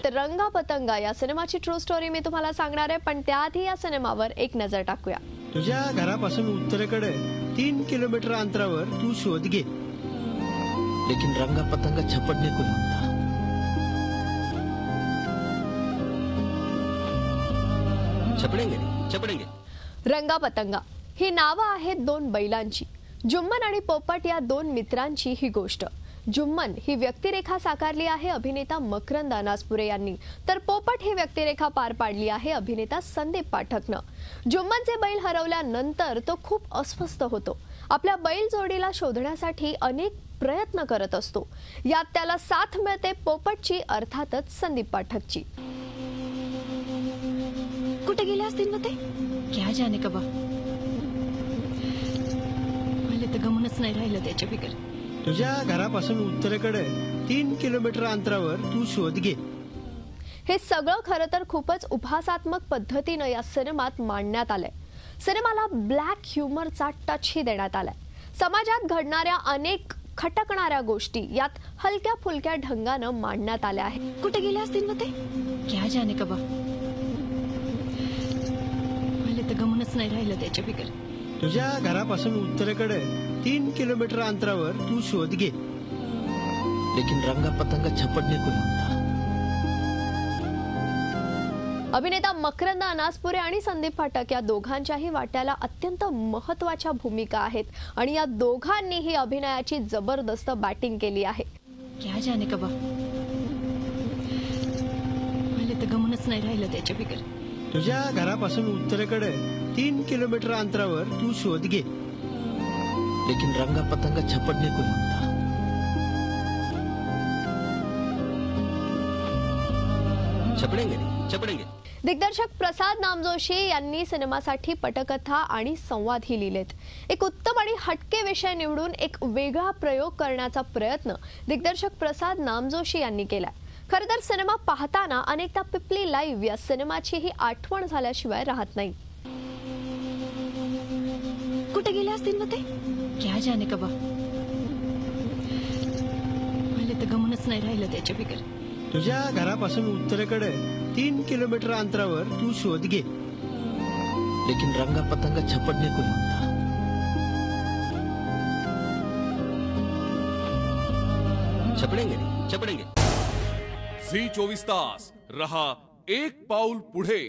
आहेत रंगा पतंगा या सिनेमाची ट्रू स्टोरी मी तुम्हाला सांगणार आहे, पण त्याआधी या सिनेमावर एक नजर टाकूया। तुझ्या घरापासून उत्तरेकडे 3 किलोमीटर अंतरावर तू शोध घे। लेकिन रंगा पतंगा झपटने को नहीं था। छपडेंगे नहीं, छपडेंगे। रंगा पतंगा ही नावं आहेत दोन बैलांची। जुम्मन आणि पोपट या दोन मित्रांची ही गोष्ट। जुम्मन ही व्यक्तिरेखा साकारली आहे अभिनेता मकरंद अनासपुरे यांनी, तर पोपट ही व्यक्तिरेखा पार पाडली आहे अभिनेता संदीप पाठकनं। जुम्मनचे बैल हरवल्यानंतर तो खूप अस्वस्थ होतो। आपल्या बैल जोडीला शोधण्यासाठी अनेक प्रयत्न करत असतो। यात त्याला साथ मिळते पोपटची, अर्थातच संदीप पाठकची। कुठे गेले असतील ना ते? क्या जाने कबा। मला तर गमनच नाही राहिलं त्याच्या बिगर। तुझ्या घरापासून उत्तरेकडे 3 किलोमीटर अंतरावर तू शोध घे। हे सगळं खरं तर खूपच उपहासात्मक पद्धतीने या सिनेमात मांडण्यात आलंय। सिनेमाला ब्लॅक ह्युमरचा टचही देण्यात आलाय। समाजात घडणाऱ्या अनेक खटकणाऱ्या गोष्टी यात हलक्या फुलक्या ढंगानं मांडण्यात आल्या आहेत। कुठे गेले असतील ना ते? क्या जाने कबा। मला तर गमनच नाही राहिलं त्याच्या बिगर। तुझ्या घरापासून उत्तरेकडे 3 किलोमीटर अंतरावर तू शोध घे। लेकिन रंगा पतंगा झपटने को नहीं था। अभिनेता मकरंद अनासपुरे आणि संदीप पाठक या दोघांच्याही वाट्याला अत्यंत महत्त्वाच्या भूमिका आहेत आणि या दोघांनीही अभिनयाची जबरदस्त बॅटिंग केली आहे। क्या जाने कबा। मला तर गमनच नाही राहिलं त्याच्या बिगर। तुझ्या घरापासून उत्तरेकडे 3 किलोमीटर अंतरावर तू शोध घे। लेकिन रंगा पतंगा झपटने को नहीं था। छपडेंगे नहीं, छपडेंगे। दिग्दर्शक प्रसाद नामजोशी यांनी सिनेमासाठी पटकथा आणि संवादही लिहिलेत। एक उत्तम आणि हटके विषय निवडून एक वेगळा प्रयोग करण्याचा प्रयत्न दिग्दर्शक प्रसाद नामजोशी यांनी केलाय। खरं तर सिनेमा पाहताना अनेकदा पिपली लाईव्ह या सिनेमाची ही आठवण झाल्याशिवाय राहत नाही। कुठे गेले असतील ना ते? क्या जाने कबा। मला तर गमनच नाही राहिलं त्याच्या बिगर। तुझ्या घरापासून उत्तरेकडे 3 किलोमीटर अंतरावर तू शोध घे। लेकिन रंगा पतंगा झपटने को नहीं था। छपडेंगे नहीं, छपडेंगे। झी 24 तास रहा एक पाऊल पुढे।